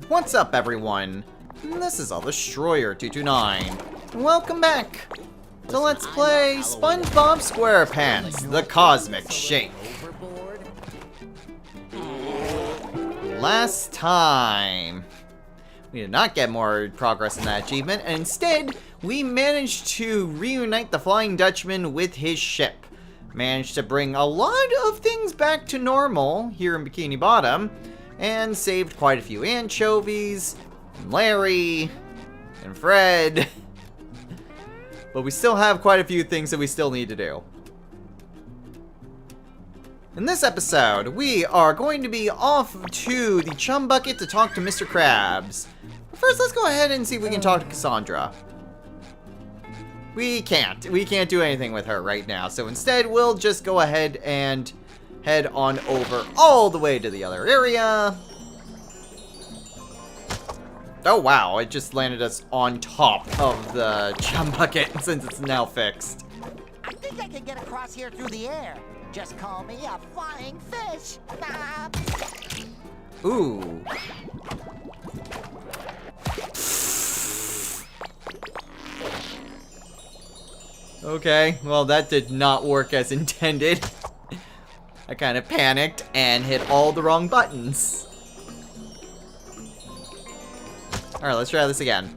What's up, everyone? This is Destroyer229. Welcome back to Let's Play Spongebob Squarepants, the Cosmic Shake. Last time, we did not get more progress in that achievement, and instead, we managed to reunite the Flying Dutchman with his ship. Managed to bring a lot of things back to normal here in Bikini Bottom, and saved quite a few anchovies, and Larry, and Fred. But we still have quite a few things that we still need to do. In this episode, we are going to be off to the Chum Bucket to talk to Mr. Krabs. But first, let's go ahead and see if we can talk to Cassandra. We can't do anything with her right now, so instead we'll just go ahead and head on over all the way to the other area. Oh wow, it just landed us on top of the Chum Bucket since it's now fixed. I think I can get across here through the air. Just call me a flying fish. Ooh. Okay, well that did not work as intended. I kind of panicked and hit all the wrong buttons. Alright, let's try this again.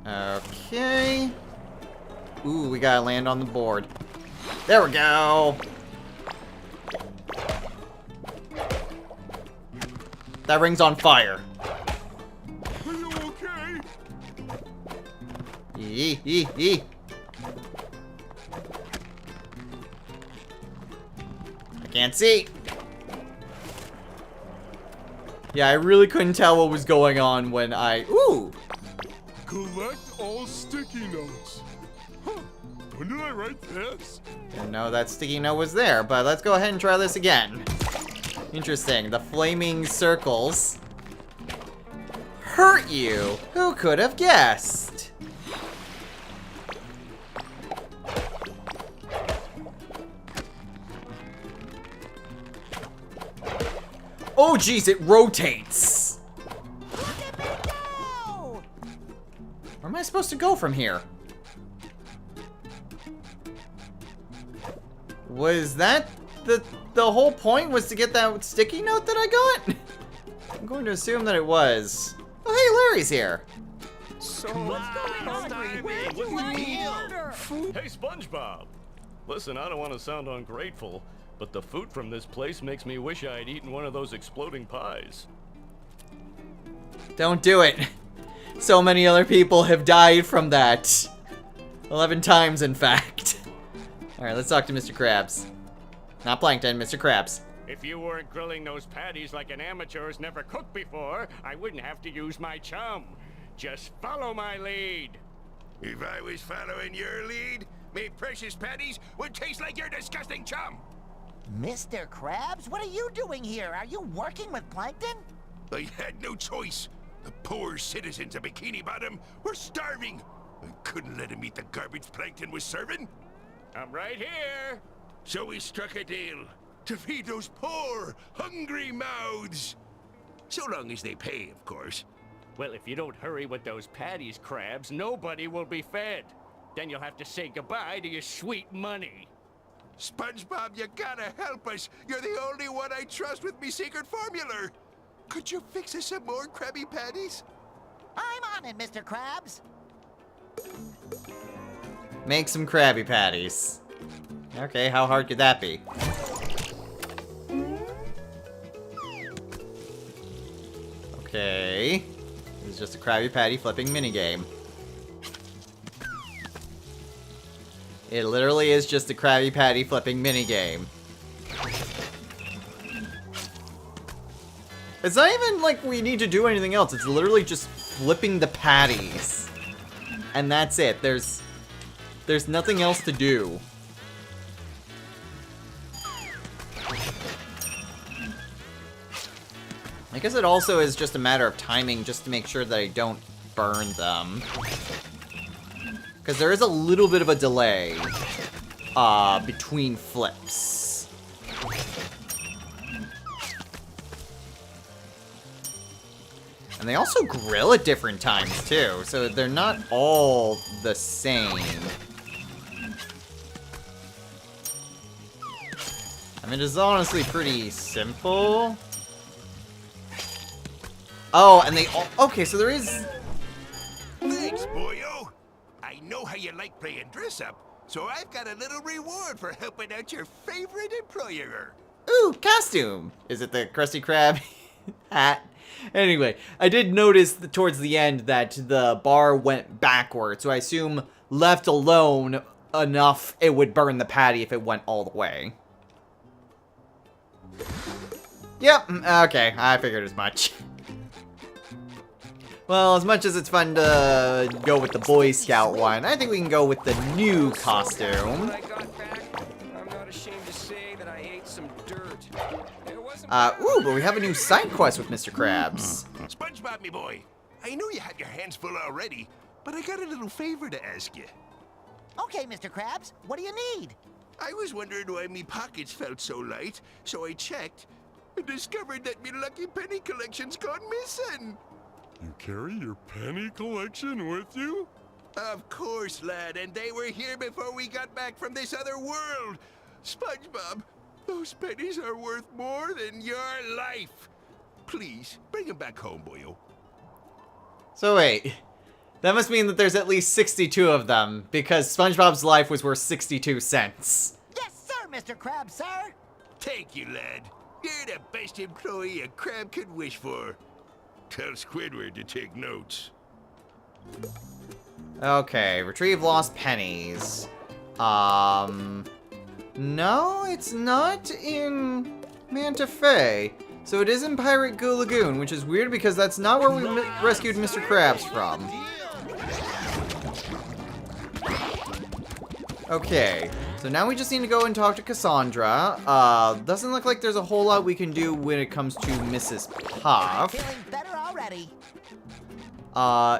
Okay. Ooh, we gotta land on the board. There we go! That ring's on fire. Are you okay? Yee. I can't see. Yeah, I really couldn't tell what was going on when I... Ooh! Collect all sticky notes. Huh. When did I write this? Didn't know that sticky note was there, but let's go ahead and try this again. Interesting, the flaming circles hurt you. Who could have guessed? Oh geez, it rotates. Look at me go! Where am I supposed to go from here? Was that the whole point, was to get that sticky note that I got? I'm going to assume that it was. Oh hey, Larry's here. So What's going on? Where'd you land? Hey, SpongeBob! Listen, I don't want to sound ungrateful, but the food from this place makes me wish I had eaten one of those exploding pies. Don't do it. So many other people have died from that. 11 times, in fact. Alright, let's talk to Mr. Krabs. Not Plankton, Mr. Krabs. If you weren't grilling those patties like an amateur who's never cooked before, I wouldn't have to use my chum. Just follow my lead. if I was following your lead, me precious patties would taste like your disgusting chum. Mr. Krabs, what are you doing here? Are you working with Plankton? I had no choice. The poor citizens of Bikini Bottom were starving. I couldn't let them eat the garbage Plankton was serving. I'm right here. So we struck a deal to feed those poor, hungry mouths. So long as they pay, of course. Well, if you don't hurry with those patties, Krabs, nobody will be fed. Then you'll have to say goodbye to your sweet money. SpongeBob, you gotta help us. You're the only one I trust with me secret formula. Could you fix us some more Krabby Patties? I'm on it, Mr. Krabs. Make some Krabby Patties. Okay, how hard could that be? Okay. This is just a Krabby Patty flipping minigame. It literally is just a Krabby Patty flipping minigame. It's not even like we need to do anything else. It's literally just flipping the patties. And that's it. There's nothing else to do. I guess it also is just a matter of timing, just to make sure that I don't burn them. Because there is a little bit of a delay between flips. And they also grill at different times, too, so they're not all the same. I mean, it's honestly pretty simple. Oh, and they all... Okay, so there is... Thanks, boyo. I know how you like playing dress-up, so I've got a little reward for helping out your favorite employer. Ooh, costume! Is it the Krusty Krab hat? Anyway, I did notice towards the end that the bar went backwards, so I assume left alone enough it would burn the patty if it went all the way. Yep, okay, I figured as much. Well, as much as it's fun to go with the Boy Scout one, I think we can go with the new costume. When I got back, I'm not ashamed to say that I ate some dirt. It wasn't Ooh, but we have a new side quest with Mr. Krabs. SpongeBob, me boy, I know you have your hands full already, but I got a little favor to ask you. Okay, Mr. Krabs, what do you need? I was wondering why me pockets felt so light, so I checked and discovered that me lucky penny collection's gone missing. You carry your penny collection with you? Of course, lad, and they were here before we got back from this other world. SpongeBob, those pennies are worth more than your life. Please, bring them back home, boyo. So wait, that must mean that there's at least 62 of them, because SpongeBob's life was worth 62 cents. Yes, sir, Mr. Krabs, sir. Thank you, lad. You're the best employee a crab could wish for. Tell Squidward to take notes. Okay, retrieve lost pennies. No, it's not in Manta Fe. So it is in Pirate Goo Lagoon, which is weird because that's not where we rescued Mr. Krabs from. Okay, so now we just need to go and talk to Cassandra. Doesn't look like there's a whole lot we can do when it comes to Mrs. Puff. Feeling better already.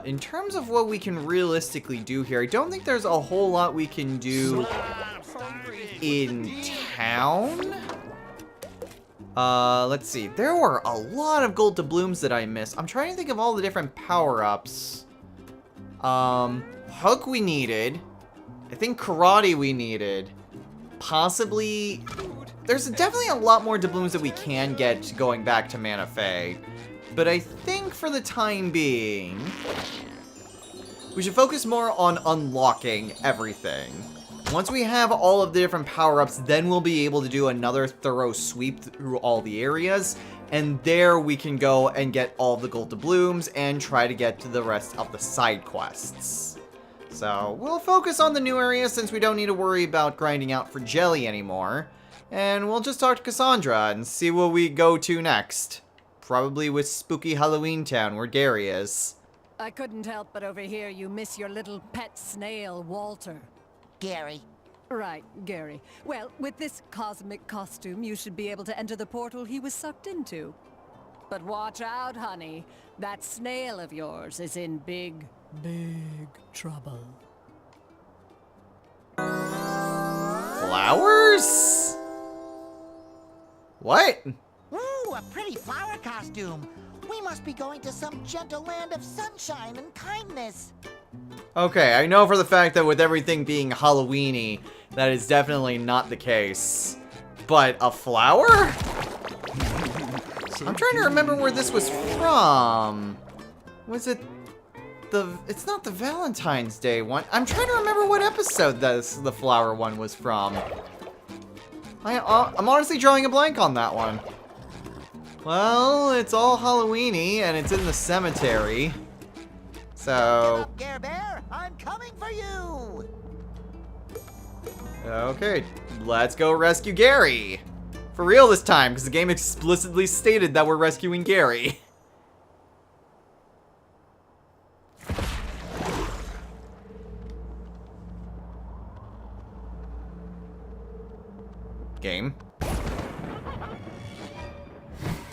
In terms of what we can realistically do here, I don't think there's a whole lot we can do in town. Let's see. There were a lot of gold doubloons that I missed. I'm trying to think of all the different power-ups. Hook we needed. I think karate we needed. Possibly... There's definitely a lot more doubloons that we can get going back to Manta Fe. But I think for the time being, we should focus more on unlocking everything. Once we have all of the different power-ups, then we'll be able to do another thorough sweep through all the areas. And there we can go and get all the gold doubloons and try to get to the rest of the side quests. So we'll focus on the new areas since we don't need to worry about grinding out for jelly anymore. And we'll just talk to Cassandra and see where we go to next. Probably with Spooky Halloween Town, where Gary is. I couldn't help but overhear you miss your little pet snail, Walter. Gary. Right, Gary. Well, with this cosmic costume, you should be able to enter the portal he was sucked into. But watch out, honey. That snail of yours is in big, big trouble. Flowers? What? Ooh, a pretty flower costume. We must be going to some gentle land of sunshine and kindness. Okay, I know for the fact that with everything being Halloween-y, that is definitely not the case. But a flower? I'm trying to remember where this was from. Was it the... It's not the Valentine's Day one. I'm trying to remember what episode the flower one was from. I'm honestly drawing a blank on that one. Well, it's all Halloween-y, and it's in the cemetery. So... Up, Gare Bear, I'm coming for you. Okay, let's go rescue Gary. For real this time, because the game explicitly stated that we're rescuing Gary. Game.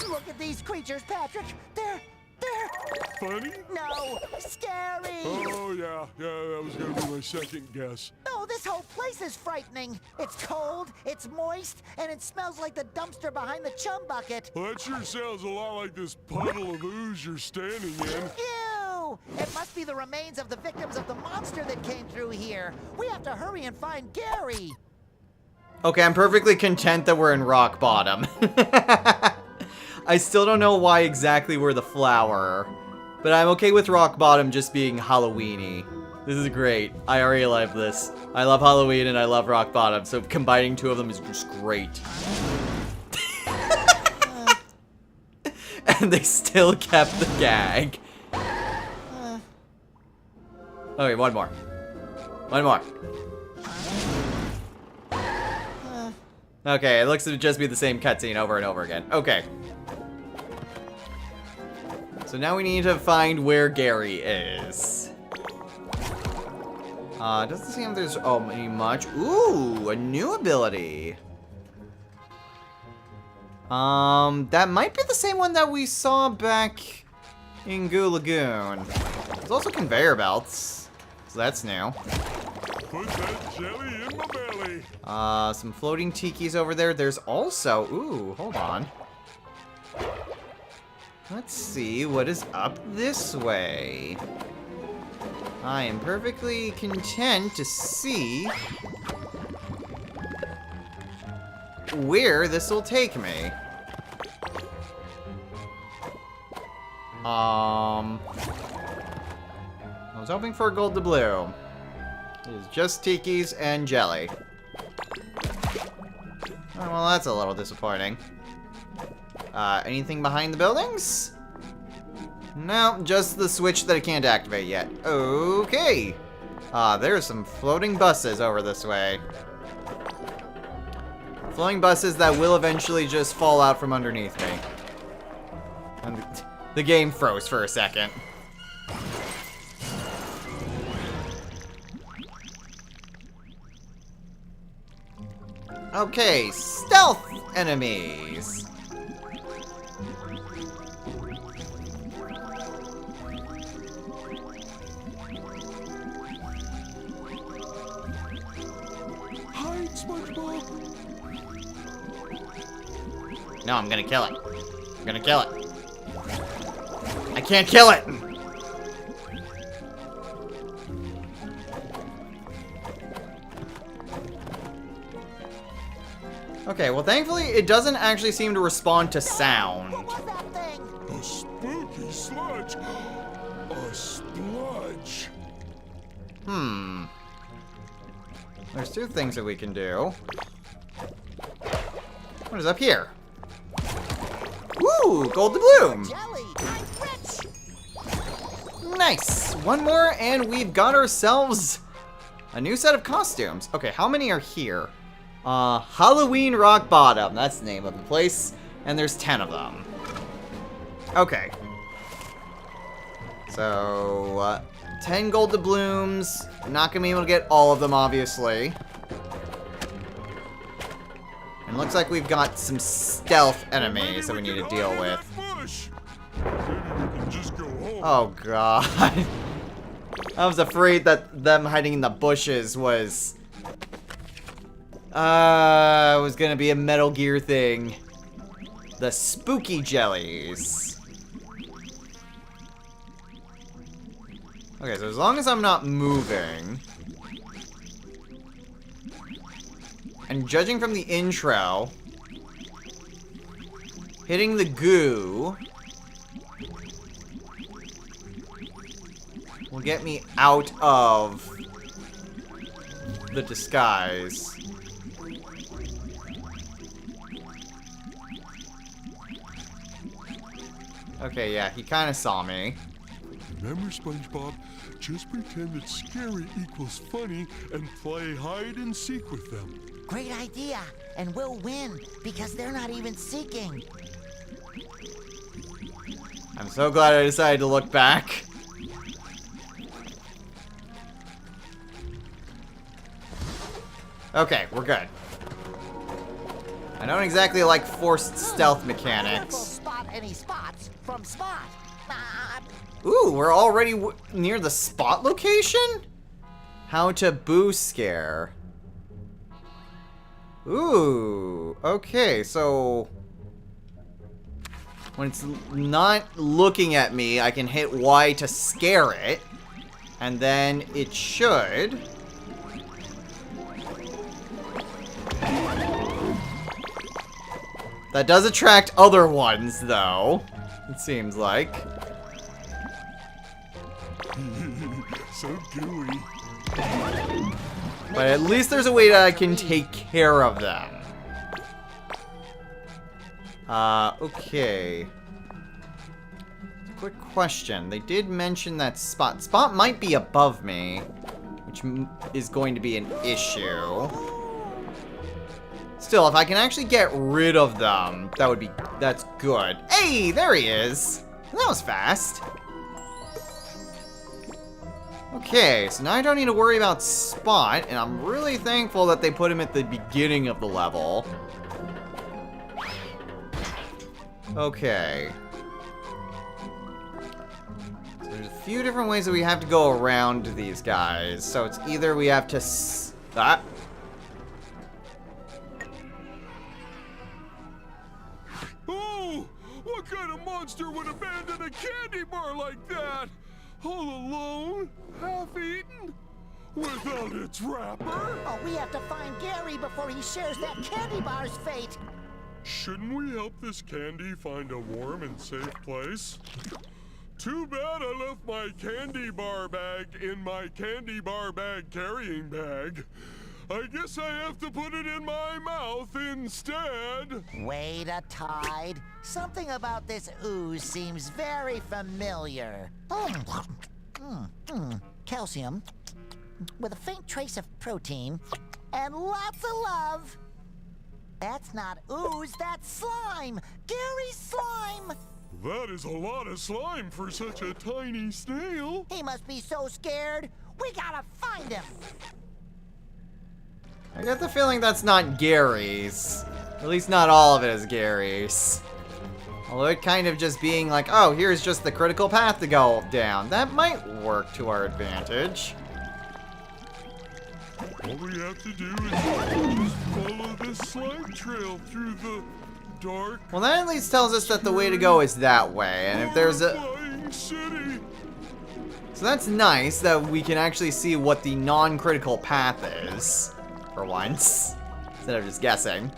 Look at these creatures, Patrick. They're Funny? No, scary. Oh, yeah, that was gonna be my second guess. No, this whole place is frightening. It's cold, it's moist, and it smells like the dumpster behind the chum bucket. Well, that sure sounds a lot like this puddle of ooze you're standing in. Ew! It must be the remains of the victims of the monster that came through here. We have to hurry and find Gary. Okay, I'm perfectly content that we're in rock bottom. I still don't know why exactly we're the flower, but I'm okay with rock bottom just being Halloween-y. This is great. I already love this. I love Halloween and I love rock bottom, so combining two of them is just great. And they still kept the gag. Okay, one more. One more. Okay, it looks to just be the same cutscene over and over again. Okay. So now we need to find where Gary is. Doesn't seem there's much. Ooh, a new ability. That might be the same one that we saw back in Goo Lagoon. There's also conveyor belts, so that's new. Put that jelly in my belly. Some floating tikis over there. There's also, ooh, hold on. Let's see what is up this way. I am perfectly content to see where this will take me. I was hoping for a gold to blue. It is just tikis and jelly. Oh, well, that's a little disappointing. Anything behind the buildings? No, just the switch that I can't activate yet. Okay. There's some floating buses over this way. Floating buses that will eventually just fall out from underneath me. And the game froze for a second. Okay, stealth enemies. Hide, SpongeBob. No, I'm gonna kill it. I'm gonna kill it. I can't kill it! Okay, well thankfully it doesn't actually seem to respond to sound. What was that thing? A spooky sludge. A spludge. There's two things that we can do. What is up here? Woo! Gold to bloom! Jelly, I'm rich. Nice! One more and we've got ourselves a new set of costumes. Okay, how many are here? Halloween Rock Bottom. That's the name of the place. And there's 10 of them. Okay. So, 10 gold doubloons. Not gonna be able to get all of them, obviously. And looks like we've got some stealth enemies that we need to deal with. Bush. Maybe we can just go home. Oh, God. I was afraid that them hiding in the bushes was gonna be a Metal Gear thing. The spooky jellies. Okay, so as long as I'm not moving, and judging from the intro, hitting the goo will get me out of the disguise. Okay, yeah, he kind of saw me. Remember, SpongeBob, just pretend that scary equals funny and play hide and seek with them. Great idea, and we'll win because they're not even seeking. I'm so glad I decided to look back. Okay, we're good. I don't exactly like forced stealth We'll mechanics. spot any spots from Spot. Ooh, we're already near the spot location? How to boo scare. Ooh, okay, so when it's not looking at me, I can hit Y to scare it, and then it should. That does attract other ones, though, it seems like. So gooey. But at least there's a way that I can take care of them. Okay. Quick question. They did mention that Spot. Spot might be above me, which is going to be an issue. Still, if I can actually get rid of them, that's good. Hey, there he is. That was fast. Okay, so now I don't need to worry about Spot, and I'm really thankful that they put him at the beginning of the level. Okay. So there's a few different ways that we have to go around these guys. So it's either we have to Oh! What kind of monster would abandon a candy bar like that? All alone? Half-eaten? Without its wrapper? Oh, we have to find Gary before he shares that candy bar's fate. Shouldn't we help this candy find a warm and safe place? Too bad I left my candy bar bag in my candy bar bag carrying bag. I guess I have to put it in my mouth instead. Wait a tide. Something about this ooze seems very familiar. Calcium, with a faint trace of protein, and lots of love. That's not ooze, that's slime! Gary's slime! That is a lot of slime for such a tiny snail. He must be so scared. We gotta find him. I get the feeling that's not Gary's. At least not all of it is Gary's. Although it kind of just being like, oh, here's just the critical path to go down. That might work to our advantage. All we have to do is just follow this slime trail through the dark. Well, that at least tells us that the way to go is that way. And if there's a... Flying city. So that's nice that we can actually see what the non-critical path is. For once. Instead of just guessing.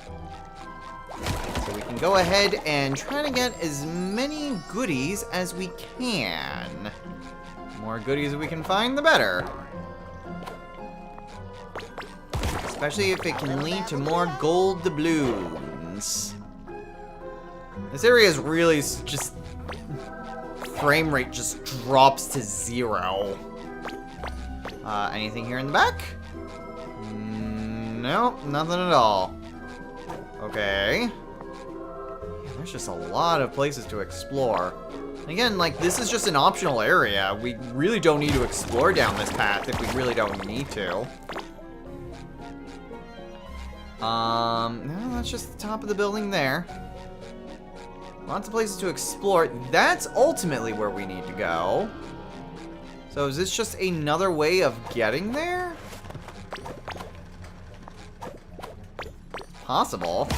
So we can go ahead and try to get as many goodies as we can. The more goodies we can find, the better. Especially if it can lead to more gold doubloons. This area is really just... frame rate just drops to 0. Anything here in the back? Nope, nothing at all. Okay. There's just a lot of places to explore. Again, like, this is just an optional area. We really don't need to explore down this path if we really don't need to. No, that's just the top of the building there. Lots of places to explore. That's ultimately where we need to go. So is this just another way of getting there? Possible.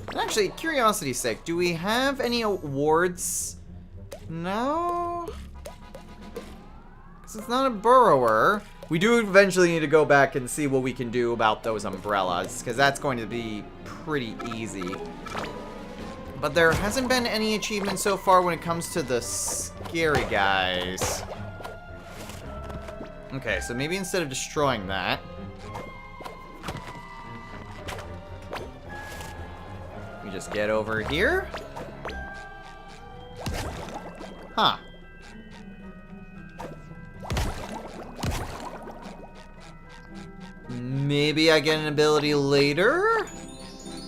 And actually, curiosity's sake, do we have any awards? No? Because it's not a burrower. We do eventually need to go back and see what we can do about those umbrellas, because that's going to be pretty easy. But there hasn't been any achievements so far when it comes to the scary guys. Okay, so maybe instead of destroying that, we just get over here. Huh. Maybe I get an ability later?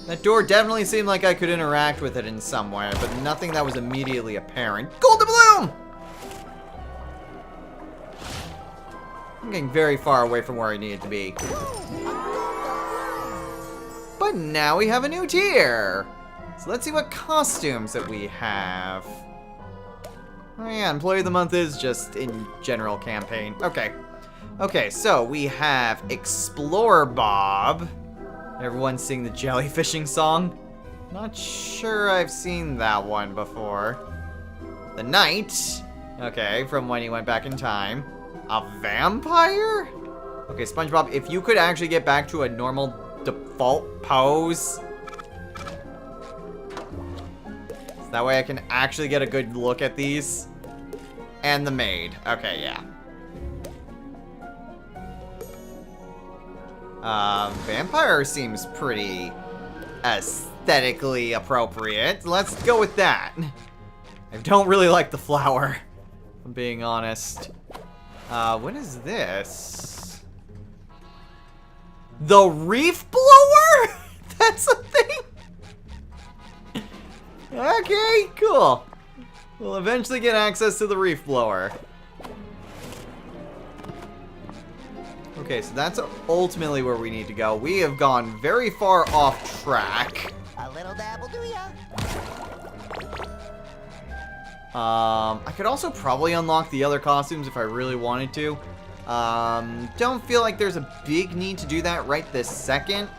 That door definitely seemed like I could interact with it in some way, but nothing that was immediately apparent. Golden Bloom! I'm getting very far away from where I needed to be. But now we have a new tier! So let's see what costumes that we have. Oh yeah, Employee of the Month is just in general campaign. Okay. Okay, so we have Explorer Bob. Everyone sing the jellyfishing song? Not sure I've seen that one before. The Knight. Okay, from when he went back in time. A vampire? Okay, SpongeBob, if you could actually get back to a normal default pose. So that way I can actually get a good look at these. And the maid. Okay, yeah. Vampire seems pretty aesthetically appropriate. Let's go with that. I don't really like the flower, if I'm being honest. What is this? The reef blower? That's a thing? Okay, cool. We'll eventually get access to the reef blower. Okay, so that's ultimately where we need to go. We have gone very far off track. A little dabble, do ya? I could also probably unlock the other costumes if I really wanted to. Don't feel like there's a big need to do that right this second.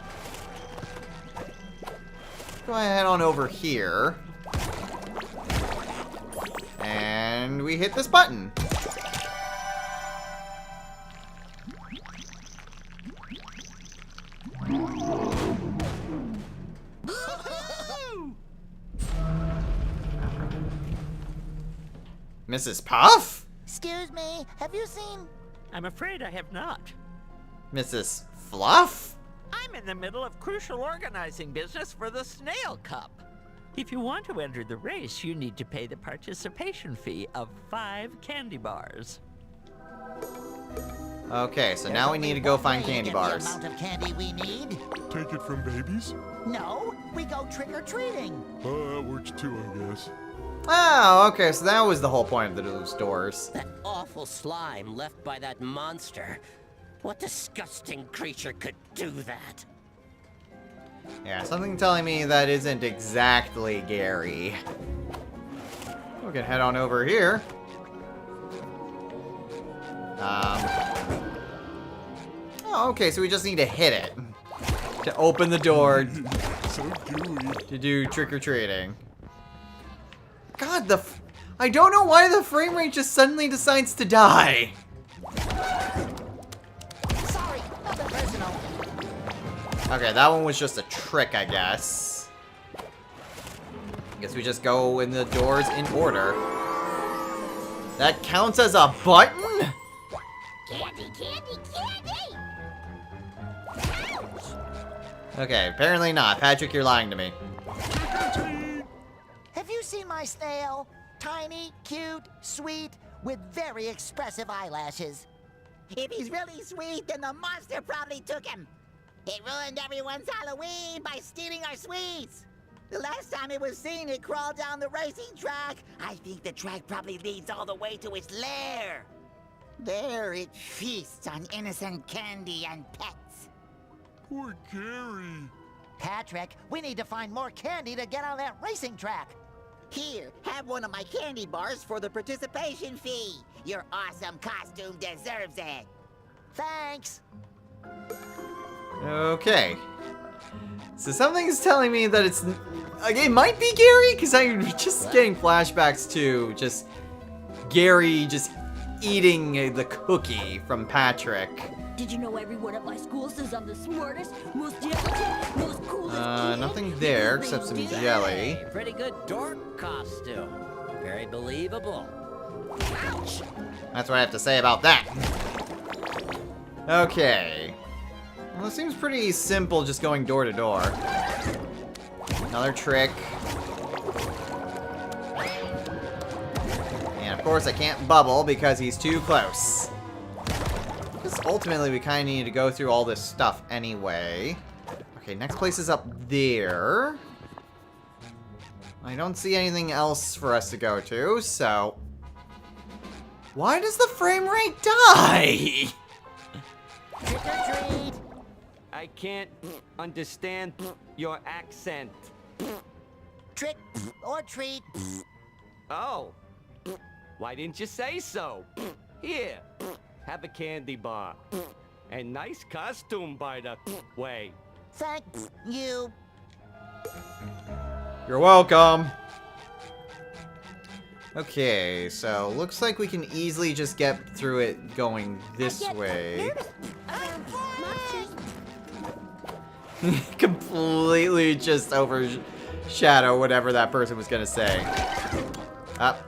Go ahead on over here. And we hit this button. Mrs. Puff? Excuse me, have you seen... I'm afraid I have not. Mrs. Fluff? I'm in the middle of crucial organizing business for the Snail Cup. If you want to enter the race, you need to pay the participation fee of 5 candy bars. Okay, so now we need to go find candy bars. The amount of candy we need? Take it from babies? No, we go trick-or-treating. That works too, I guess. Oh, okay, so that was the whole point of those doors. That awful slime left by that monster. What disgusting creature could do that? Yeah, something telling me that isn't exactly Gary. We can head on over here. Oh, okay, so we just need to hit it to open the door So gooey. to do trick-or-treating. God, I don't know why the frame rate just suddenly decides to die. Sorry, nothing personal. Okay, that one was just a trick, I guess. Guess we just go in the doors in order. That counts as a button? Candy, candy, candy! Ouch! Okay, apparently not. Patrick, you're lying to me. Have you seen my snail? Tiny, cute, sweet, with very expressive eyelashes. If he's really sweet, then the monster probably took him. It ruined everyone's Halloween by stealing our sweets. The last time it was seen, it crawled down the racing track. I think the track probably leads all the way to its lair. There it feasts on innocent candy and pets. Poor Gary. Patrick, we need to find more candy to get on that racing track. Here, have one of my candy bars for the participation fee. Your awesome costume deserves it. Thanks. Okay. So something's telling me that it's... Like, it might be Gary, because I'm just getting flashbacks to just Gary just eating the cookie from Patrick. Did you know everyone at my school says I'm the smartest, most intelligent, most coolest? Nothing there except some jelly. Hey, pretty good dork costume. Very believable. Ouch! That's what I have to say about that. Okay. Well, it seems pretty simple just going door to door. Another trick. And of course I can't bubble because he's too close. Because ultimately we kind of need to go through all this stuff anyway. Okay, next place is up there. I don't see anything else for us to go to, so... Why does the frame rate die? Trick or treat! I can't understand your accent. Trick or treat! Oh. Why didn't you say so? Here, have a candy bar. And nice costume, by the way. Thank you. You're welcome. Okay, so looks like we can easily just get through it going this way. Completely just overshadow whatever that person was gonna say. Up.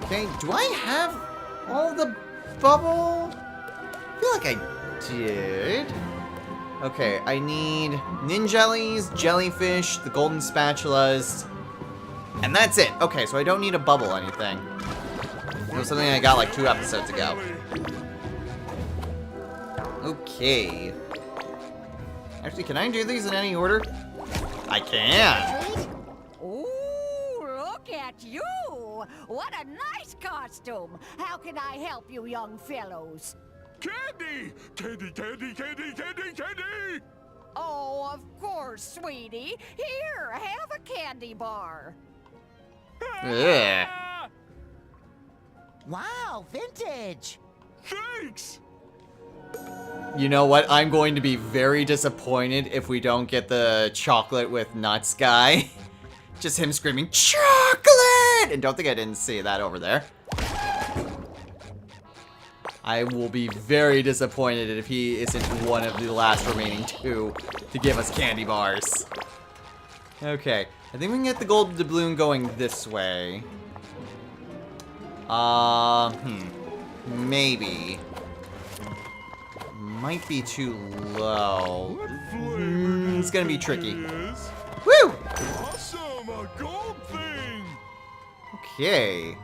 Okay, do I have all the bubble? I feel like I did. Okay, I need ninjellies, jellyfish, the golden spatulas, and that's it. Okay, so I don't need a bubble anything. It was something I got like 2 episodes ago. Okay. Actually, can I do these in any order? I can. Ooh, look at you! What a nice costume! How can I help you, young fellows? Candy! Candy, candy, candy, candy, candy! Oh, of course, sweetie. Here, have a candy bar. Ugh. Wow, vintage. Thanks! You know what? I'm going to be very disappointed if we don't get the chocolate with nuts guy. Just him screaming, chocolate! And don't think I didn't see that over there. I will be very disappointed if he isn't one of the last remaining 2 to give us candy bars. Okay, I think we can get the gold doubloon going this way. Maybe. Might be too low. It's gonna be tricky. Woo! Awesome, a gold thing! Okay.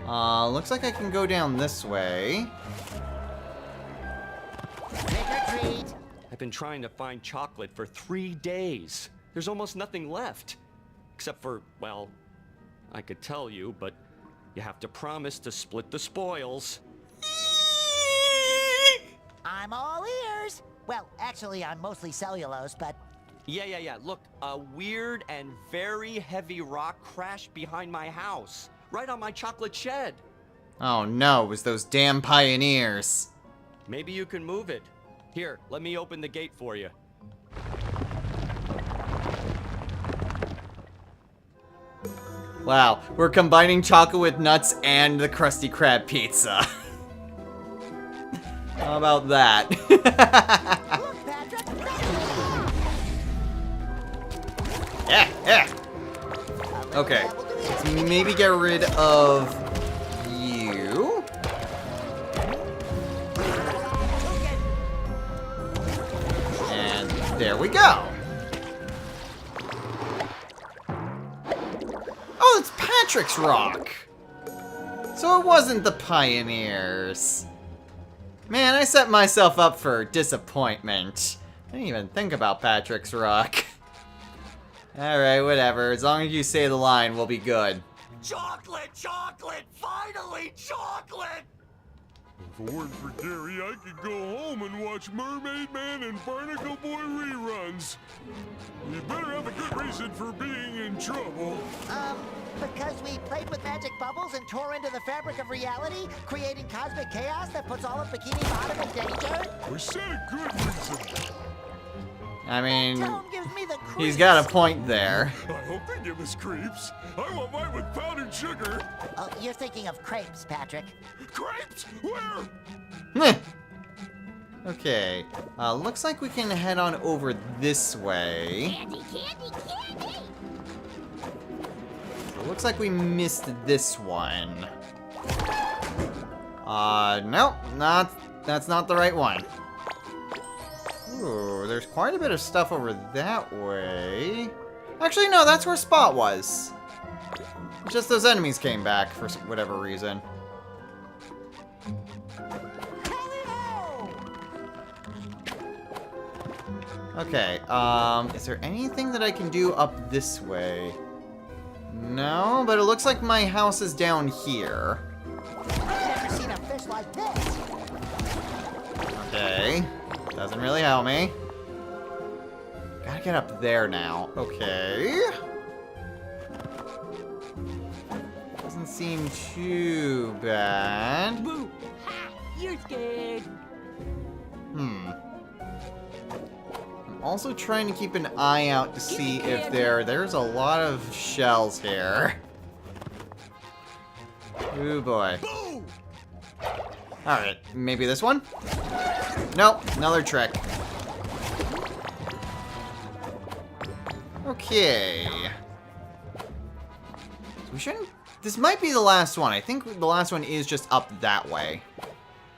Looks like I can go down this way. Trick or treat. I've been trying to find chocolate for 3 days. There's almost nothing left. Except for, well, I could tell you, but you have to promise to split the spoils. I'm all ears. Well, actually, I'm mostly cellulose, but Yeah. Look, a weird and very heavy rock crashed behind my house. Right on my chocolate shed. Oh no, it was those damn pioneers. Maybe you can move it. Here, let me open the gate for you. Wow, we're combining chocolate with nuts and the Krusty Krab pizza. How about that? look, Patrick. Yeah. Okay, let's maybe get rid of you. And there we go. Oh, it's Patrick's rock. So it wasn't the pioneers. Man, I set myself up for disappointment. I didn't even think about Patrick's rock. Alright, whatever. As long as you say the line, we'll be good. Chocolate! Chocolate! Finally, chocolate! If it weren't for Gary, I could go home and watch Mermaid Man and Barnacle Boy reruns. You better have a good reason for being in trouble. Because we played with magic bubbles and tore into the fabric of reality, creating cosmic chaos that puts all of Bikini Bottom in danger? We said a good reason. I mean, Tom gives me the creeps. he's got a point there. I hope they give us creeps. I want mine with powdered sugar. Oh, you're thinking of crepes, Patrick. Crepes? Where? Meh. Okay, looks like we can head on over this way. Candy, candy, candy! It looks like we missed this one. Nope, that's not the right one. Ooh, there's quite a bit of stuff over that way. Actually, no, that's where Spot was. Just those enemies came back for whatever reason. Okay, is there anything that I can do up this way? No, but it looks like my house is down here. I've never seen a fish like this. Okay, doesn't really help me. Gotta get up there now. Okay. seem too bad. Boo! Ha! You're scared. I'm also trying to keep an eye out to see if there's a lot of shells here. Ooh boy. Alright, maybe this one? Nope, another trick. Okay. So we shouldn't... This might be the last one. I think the last one is just up that way.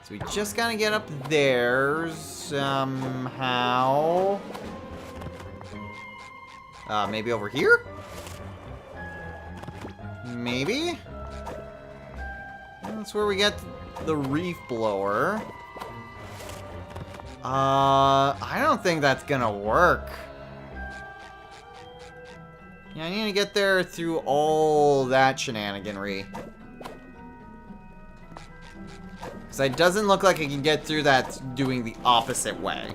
So we just gotta get up there somehow. Maybe over here? Maybe? That's where we get the reef blower. I don't think that's gonna work. Yeah, I need to get there through all that shenaniganry. Because it doesn't look like I can get through that doing the opposite way.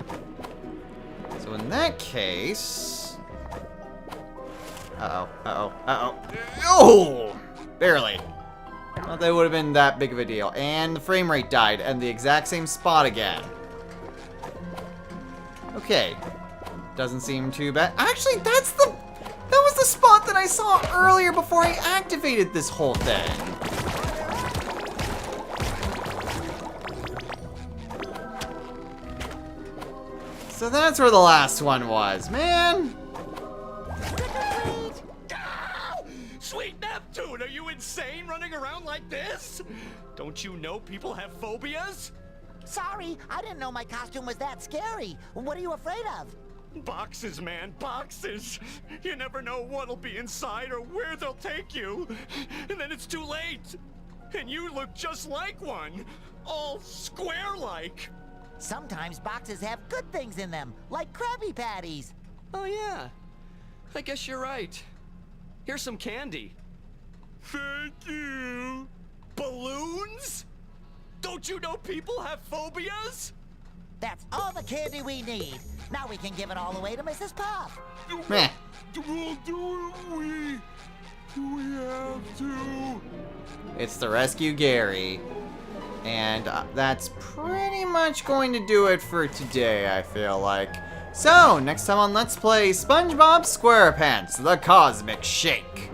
So in that case... Uh-oh, uh-oh, uh-oh. Oh! Barely. Not that it would have been that big of a deal. And the frame rate died, and the exact same spot again. Okay. Doesn't seem too bad. Actually, that was the spot that I saw earlier before I activated this whole thing. So that's where the last one was, man. Sweet Neptune, are you insane running around like this? Don't you know people have phobias? Sorry, I didn't know my costume was that scary. What are you afraid of? Boxes, man, boxes. You never know what'll be inside or where they'll take you. And then it's too late. And you look just like one. All square-like. Sometimes boxes have good things in them, like Krabby Patties. Oh, yeah. I guess you're right. Here's some candy. Thank you. Balloons? Don't you know people have phobias? That's all the candy we need. Now we can give it all away to Mrs. Puff. Meh. Do we have to? It's the Rescue Gary. And that's pretty much going to do it for today, I feel like. So, next time on Let's Play Spongebob Squarepants, the Cosmic Shake.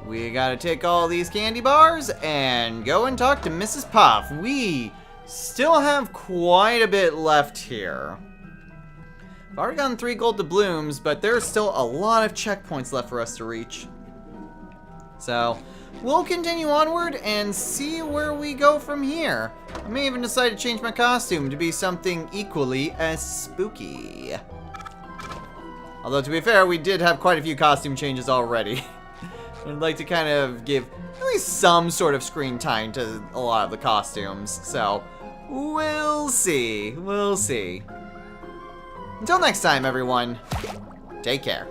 We gotta take all these candy bars and go and talk to Mrs. Puff. We still have quite a bit left here. I've already gotten 3 gold doubloons, but there's still a lot of checkpoints left for us to reach. So, we'll continue onward and see where we go from here. I may even decide to change my costume to be something equally as spooky. Although, to be fair, we did have quite a few costume changes already. I'd like to kind of give at least some sort of screen time to a lot of the costumes. So, we'll see. We'll see. Until next time, everyone, take care.